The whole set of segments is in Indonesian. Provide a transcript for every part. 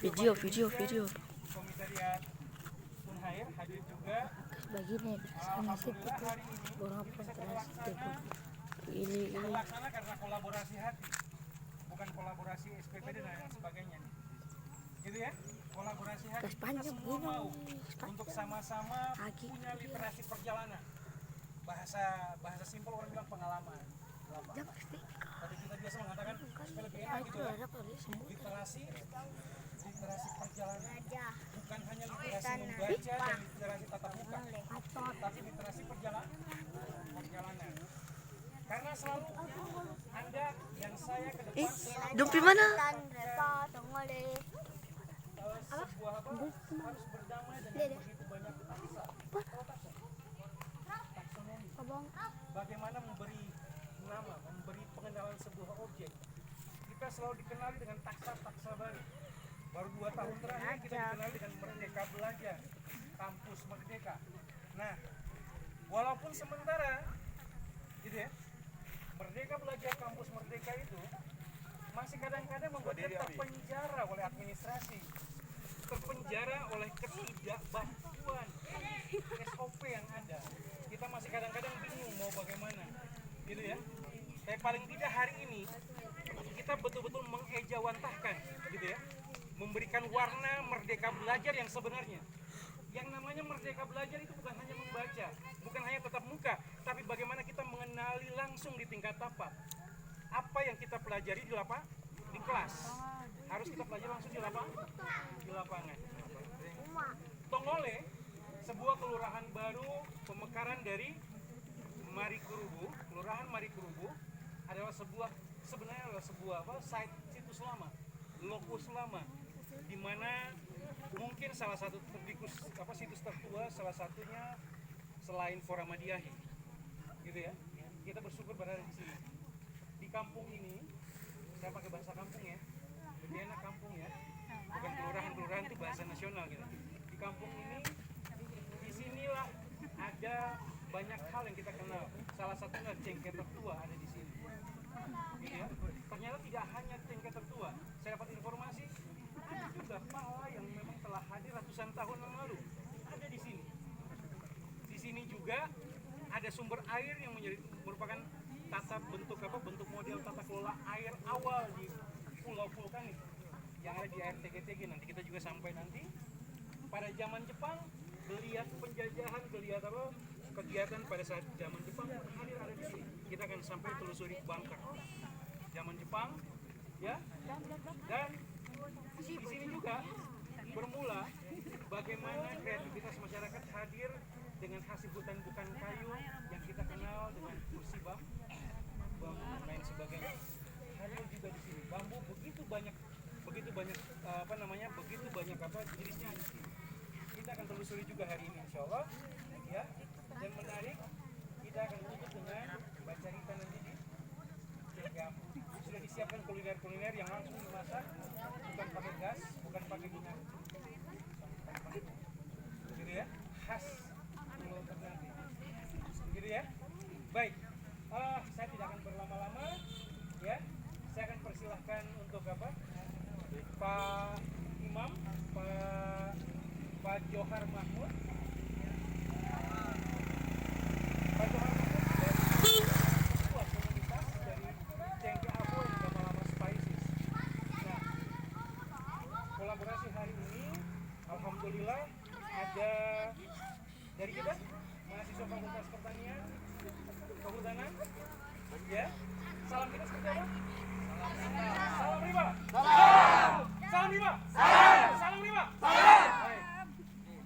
Video. Komisariat Unhair hadir juga. Begini, sama sih itu orang konsentrasi ini. Terlaksana karena kolaborasi hati, bukan kolaborasi SPPD dan lain sebagainya. Gitu ya, kolaborasi hati. Kita semua mau untuk sama-sama punya literasi perjalanan. Bahasa simpel orang bilang pengalaman. Tadi kita biasa mengatakan supaya lebih enak gitu ya. Literasi perjalanan, bukan hanya literasi membaca dan literasi tatap muka, tapi literasi perjalanan. Karena selalu Anda yang saya ke depan Dumpi mana? sebuah harus berdamai dengan begitu banyak taksa. Bagaimana memberi nama, memberi pengenalan sebuah objek. Kita selalu dikenali dengan taksa baru. Baru 2 tahun terakhir kita dikenali dengan Merdeka Belajar, Kampus Merdeka. Nah, walaupun sementara, gitu ya, Merdeka Belajar Kampus Merdeka itu masih kadang-kadang membuat kita terpenjara oleh administrasi, terpenjara oleh ketidakbakuan SOP yang ada. Kita masih kadang-kadang bingung mau bagaimana, gitu ya. Tapi paling tidak hari ini kita betul-betul mengejawantahkan, gitu ya, memberikan warna Merdeka Belajar yang sebenarnya. Yang namanya Merdeka Belajar itu bukan hanya membaca, bukan hanya tatap muka, tapi bagaimana kita mengenali langsung di tingkat tapak. Apa yang kita pelajari di kelas harus kita pelajari langsung di lapangan. Tongole, sebuah kelurahan baru pemekaran dari Marikurubu, Kelurahan Marikurubu adalah sebenarnya situs lama, lokus lama, di mana mungkin salah satu situs tertua, salah satunya selain Foramadiahi, gitu ya. Kita bersyukur berada di sini. Di kampung ini, saya pakai bahasa kampung ya, lebih enak kampung ya, bukan kelurahan itu bahasa nasional gitu. Di kampung ini, disinilah ada banyak hal yang kita kenal. Salah satunya cengkeh tertua ada di sini. Gitu ya. Ternyata tidak hanya cengkeh tertua. Saya dapat informasi ada juga pala yang memang telah hadir ratusan tahun yang lalu ada di sini. Di sini juga ada sumber air yang merupakan bentuk model tata kelola air awal di pulau vulkanik yang ada di air TGTG. Nanti kita juga sampai nanti pada zaman Jepang, geliat penjajahan, kegiatan pada saat zaman Jepang hadir ada di sini. Kita akan sampai telusuri bunker zaman Jepang, ya. Dan di sini juga bermula bagaimana kreativitas masyarakat hadir dengan hasil hutan bukan kayu yang kita kenal dengan kursi bambu dan lain sebagainya. Hadir juga di sini. Bambu begitu banyak jenisnya di sini. Kita akan telusuri juga hari ini insyaallah, ya. Dan menarik, kita akan tutup dengan baca cerita nanti di Jengkeh. Sudah disiapkan kuliner yang langsung dimasak, bukan pakai gas, bukan pakai minyak, gitu ya, khas Pulau Ternate, gitu ya. Baik, saya tidak akan berlama-lama, ya. Saya akan persilahkan untuk Pak Imam, Pak Johar Mahmud. Pak Johar Mahmud ketua komunitas dari Cengkeh Abo yang lama-lama Spices. Nah, kolaborasi hari ini, alhamdulillah ada dari kita mahasiswa Fakultas Pertanian, Kehutanan, ya. Salam kita seperti apa? Salam riba. Salam riba. Salam riba. Baik.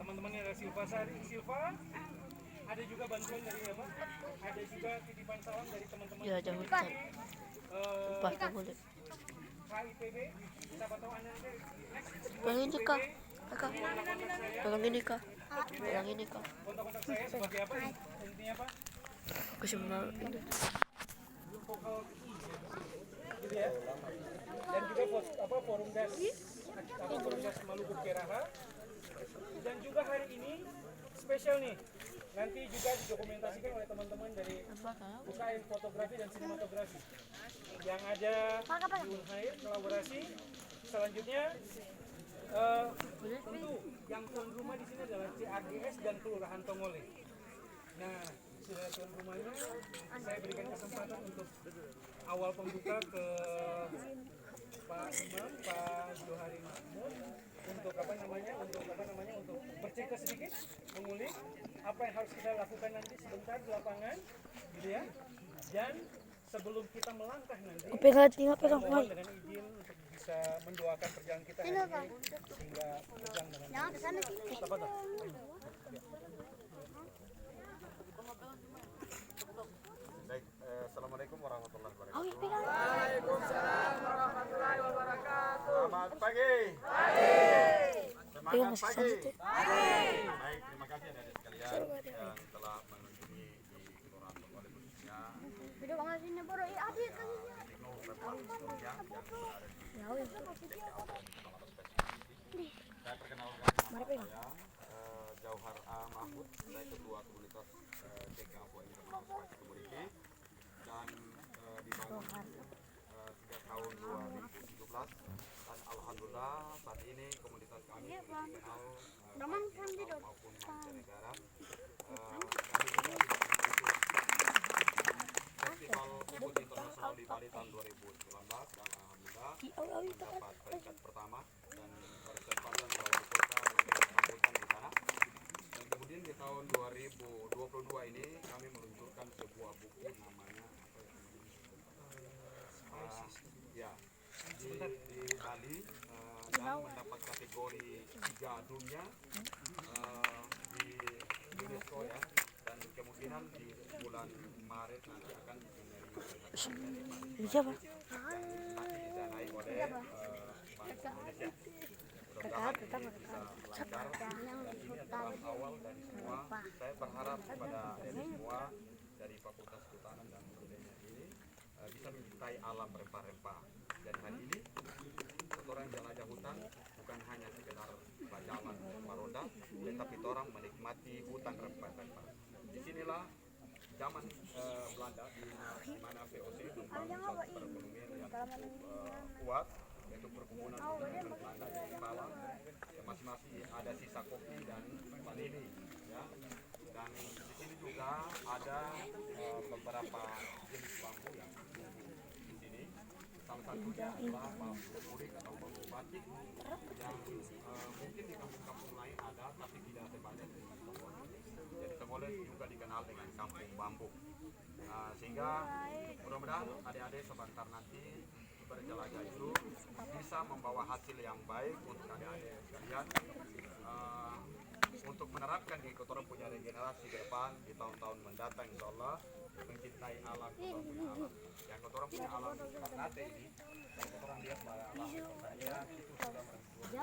Teman-temannya dari Silva, ada juga bantuan dari apa? Ada juga titipan salam dari teman-teman. Ya, jangan lupa boleh. KIPB, siapa tahu Anda Pegang ini kak. Pegang ini kak. Kontak-kontak saya sebagai apa? Intinya apa? Kesebenarnya ini. Vokal gitu ya. Dan juga forum das Maluku Keraha. Dan juga hari ini spesial nih, nanti juga didokumentasikan oleh teman-teman dari UKM Fotografi dan Sinematografi yang ada di Unhair kolaborasi. Selanjutnya tentu yang tuan rumah di sini adalah CAGS dan Kelurahan Tongole. Nah, sudah tuan rumahnya saya berikan kesempatan untuk awal pembuka ke Pak Imam, Pak Johari Mahmud untuk untuk bercerita sedikit, mengulik apa yang harus kita lakukan nanti sebentar di lapangan, gitu ya. Dan sebelum kita melangkah nanti, saya mohon dengan izin untuk bisa mendoakan perjalanan kita hari ini sehingga berjalan dengan baik. Baik, assalamualaikum warahmatullahi wabarakatuh. Waalaikumsalam warahmatullahi wabarakatuh. Selamat pagi. Semangat pagi. Baik, terima kasih adik-adik sekalian yang telah mengunjungi di Kelurahan Tongole khususnya Tikno Revolusi yang berada di saya perkenalkan nama saya Jauhar A. Mahmud, saya ketua komunitas TKA International Spice Community dan dibangun sejak tahun 2017 dan alhamdulillah saat ini komunitas kami sudah dikenal maupun mancanegara. Kami juga Festival Ubud Internasional di Bali tahun 2019 dan alhamdulillah mendapat peringkat pertama dan berkesempatan bahwa di kota memberikan sambutan di sana. Dan kemudian di tahun 2022 ini kami meluncurkan sebuah buku namanya ya di Bali dan mendapat kategori 3 dunia di UNESCO ya, dan kemungkinan di bulan Maret nanti akan menerima Siapa? nanti didanai oleh Bank Indonesia. Mudah-mudahan ini bisa lancar dan ini adalah awal dari semua. Saya berharap kepada dari semua dari Fakultas Kehutanan dan Budaya ini bisa mencintai alam rempah-rempah. Dan hari ini orang jelajah hutan bukan hanya sekedar berjalan roda, tetapi orang menikmati hutan rempah-rempah. Disinilah zaman Belanda di mana VOC membangun suatu perekonomian yang cukup kuat, yaitu perkebunan Belanda di Malang, yang masing-masing ada sisa kopi dan vanili, ya. Dan di sini juga ada beberapa jenis bambu yang tumbuh di sini. Salah satunya adalah bambu lurik atau bambu batik yang mungkin di kampung-kampung lain ada, tapi tidak sebanyak di Tongole. Jadi Tongole juga dikenal dengan kampung bambu. Sehingga mudah-mudahan adik-adik sebentar nanti berjelajah itu bisa membawa hasil yang baik untuk adik-adik sekalian, untuk menerapkan di kotoran punya regenerasi ke depan di tahun-tahun mendatang, insya Allah mencintai alam, kotoran punya alam. Yang kotoran punya alam Ternate ini, yang kotoran lihat pada alam saya itu sudah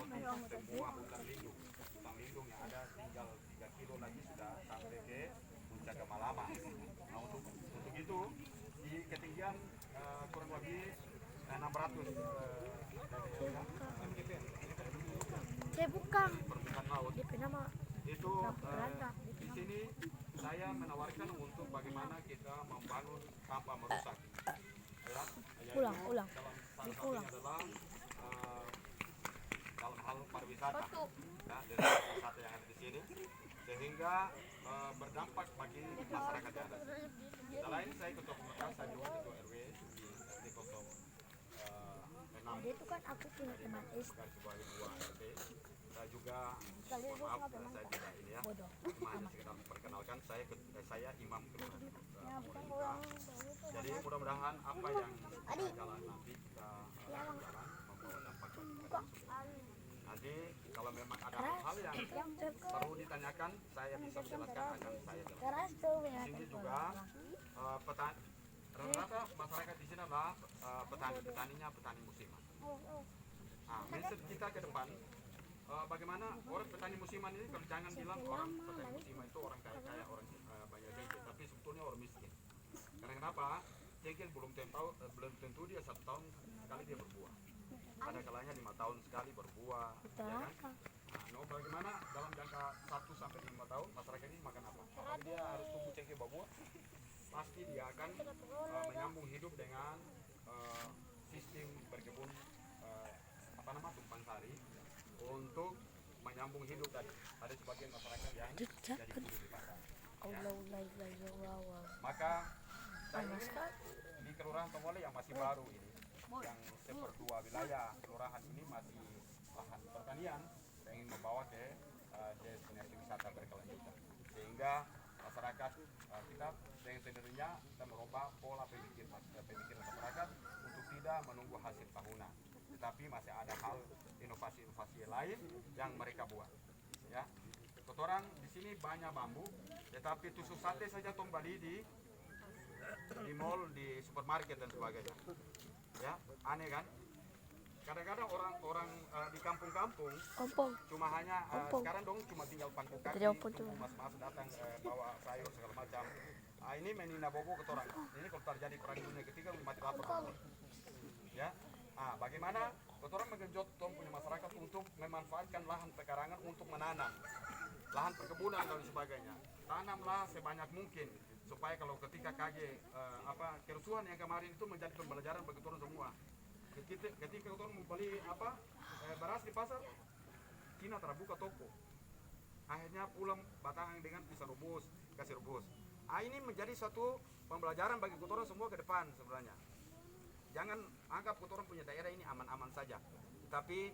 merupakan sebuah hutan lindung. Hutan lindung yang ada tinggal 3 kilo lagi sudah sampai ke puncak Gamalama. Nah untuk itu di ketinggian kurang lebih 600 Saya bukan. permukaan laut. DP nama. Itu di sini saya menawarkan untuk bagaimana kita membangun tanpa merusak. Ya, Ulang. dalam salah satunya adalah dalam hal pariwisata, ya, dari wisata yang ada di sini, sehingga berdampak bagi masyarakat yang ada. Selain saya ketua komunitas, saya juga ketua RW di RT 06. Itu kan aku punya teman SD. Saya juga maaf saya tidak ini ya, cuma hanya sekedar memperkenalkan saya imam pemerintah. Jadi mudah-mudahan apa yang kita jalan nanti kita jalan membawa dampak bagi kita semua. Nanti kalau memang ada hal yang perlu ditanyakan, saya bisa menjelaskan, akan saya jelaskan. Di sini juga rata-rata masyarakat di sini adalah petaninya petani musiman. Nah, mindset kita ke depan, bagaimana orang petani musiman ini, kalau jangan bilang orang petani musiman itu orang kaya-kaya, orang banyak jengkel, tapi sebetulnya orang miskin. Karena kenapa? Jengkel belum tentu dia 1 tahun sekali dia berbuah. Ada kalanya 5 tahun sekali berbuah, ya kan? Nah, bagaimana dalam jangka 1 sampai 5 tahun masyarakat ini makan apa? Apakah dia harus tunggu jengkel berbuah? Pasti dia akan menyambung hidup dengan sistem berkebun tumpang sari nyambung hidup, dan ada sebagian masyarakat yang jadi buruh di pasar. Maka saya ingin di Kelurahan Tongole yang masih baru ini, yang seperdua wilayah kelurahan ini masih lahan pertanian, saya ingin membawa ke destinasi wisata berkelanjutan, sehingga masyarakat kita dengan sendirinya kita merubah pola pemikiran masyarakat untuk tidak menunggu hasil tahunan, tetapi masih ada hal inovasi-inovasi lain yang mereka buat. Ya, kotoran di sini banyak bambu, tetapi tusuk sate saja tong beli di mall, di supermarket dan sebagainya. Ya, aneh kan? Kadang-kadang orang-orang di kampung-kampung cuma hanya sekarang dong cuma tinggal pangku kaki, tunggu mas-mas datang bawa sayur segala macam. Ini menina bobo kotoran. Ini kalau terjadi perang dunia ketiga mati lapar. Ya, bagaimana kotoran menggenjot tong punya masyarakat untuk memanfaatkan lahan pekarangan untuk menanam, lahan perkebunan dan sebagainya. Tanamlah sebanyak mungkin supaya kalau ketika kerusuhan yang kemarin itu menjadi pembelajaran bagi orang semua. Ketika orang membeli beras di pasar, Cina terbuka toko. Akhirnya pulang batangan dengan pisah rebus, kasih rebus. Ini menjadi satu pembelajaran bagi kotoran semua ke depan sebenarnya. Jangan anggap kotoran punya daerah ini aman-aman saja, tapi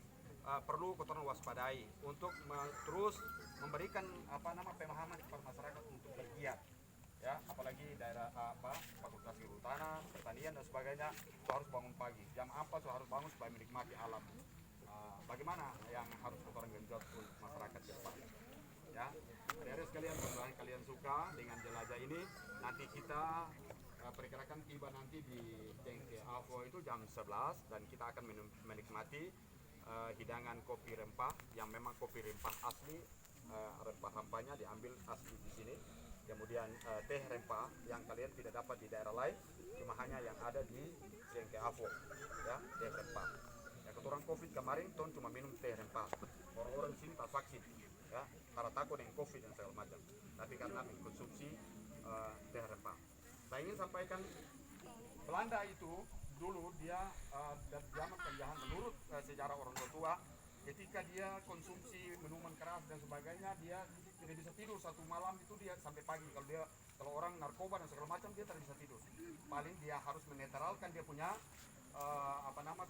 perlu kotoran waspadai untuk terus memberikan pemahaman kepada masyarakat untuk bergiat. Ya, apalagi daerah fakultas kehutanan, pertanian dan sebagainya, itu harus bangun pagi. Jam 4 harus bangun supaya menikmati alam. Bagaimana yang harus kotoran genjot untuk masyarakat ke depan. Ya, dari sekalian, mudah-mudahan kalian suka dengan jelajah ini. Nanti kita perkirakan tiba nanti di Jengke Avo itu jam 11 dan kita akan menikmati hidangan kopi rempah yang memang kopi rempah asli, rempah-rempahnya diambil asli di sini. Kemudian teh rempah yang kalian tidak dapat di daerah lain, cuma hanya yang ada di Jengke Avo, ya, teh rempah. Ya, keturang COVID kemarin ton cuma minum teh rempah. Orang-orang di sini tak vaksin, ya, karena takut dengan COVID dan segala macam. Tapi karena mengkonsumsi teh rempah. Saya ingin sampaikan Belanda itu dulu dia zaman penjajahan menurut sejarah orang tua, ketika dia konsumsi minuman keras dan sebagainya, dia tidak bisa tidur satu malam itu dia sampai pagi. Kalau orang narkoba dan segala macam dia tidak bisa tidur. Paling dia harus menetralkan dia punya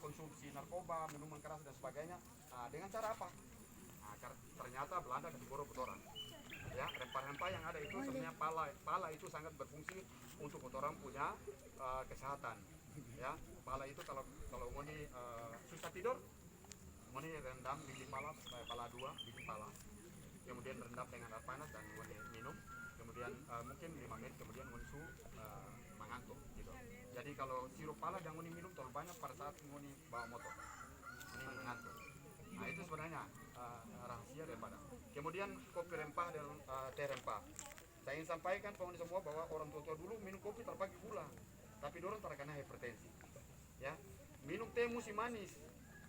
konsumsi narkoba, minuman keras dan sebagainya. Dengan cara apa? Ternyata Belanda kasih boro kotoran. Ya, rempah-rempah yang ada itu sebenarnya pala itu sangat berfungsi untuk kotoran punya kesehatan. Ya, pala itu kalau mau susah tidur, mau rendam biji pala, pala 2 biji pala, kemudian rendam dengan air panas dan mau minum, kemudian mungkin 5 menit kemudian mau mengantuk gitu. Jadi kalau sirup pala jangan minum terlalu banyak pada saat mau bawa motor, ini mengantuk. Nah, itu sebenarnya rahasia daripada. Kemudian kopi rempah dan teh rempah. Saya ingin sampaikan penghuni semua bahwa orang tua dulu minum kopi terpakai gula, tapi dorong terkena hipertensi. Ya, minum teh musi manis,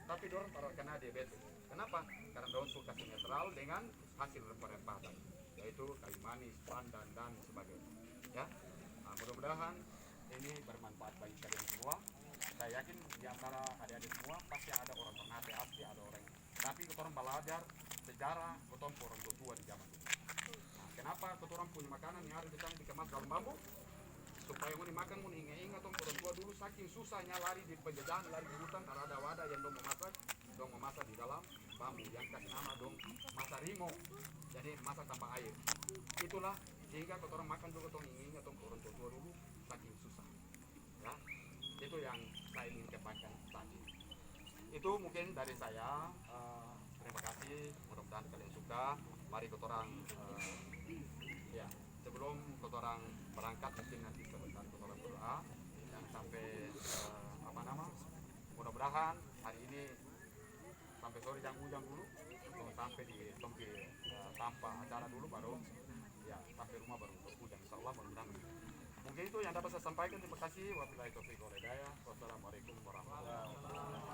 tapi dorong terkena diabetes. Kenapa? Karena dorong suka netral dengan hasil rempah-rempah tadi, yaitu kayu manis, pandan dan sebagainya. Ya, mudah-mudahan ini bermanfaat bagi kalian semua. Saya yakin di antara adik-adik semua pasti ada orang Ternate asli, ada orang. Tapi orang belajar sejarah orang tua di zaman itu. Nah, kenapa orang punya makanan yang harus dikemas dalam bambu? Supaya mau dimakan, mau ingat orang tua dulu saking susahnya lari di penjajahan, lari di hutan, karena ada wadah yang dong memasak di dalam bambu yang kasih nama dong masak rimo, jadi masak tanpa air. Itulah sehingga orang makan juga ingat orang tua dulu saking susah. Ya, itu yang saya ingin kembangkan tadi. Itu mungkin dari saya. Terima kasih, mudah-mudahan kalian suka. Mari kotorang ya, sebelum kotorang berangkat mungkin nanti sebentar kotorang berdoa dan sampai mudah-mudahan hari ini sampai sore jangan hujan dulu, sampai di tempat tanpa acara dulu baru ya sampai rumah baru hujan, insyaallah mudah-mudahan. Mungkin itu yang dapat saya sampaikan. Terima kasih. Wabillahi taufiq wal hidayah. Wassalamualaikum warahmatullahi wabarakatuh.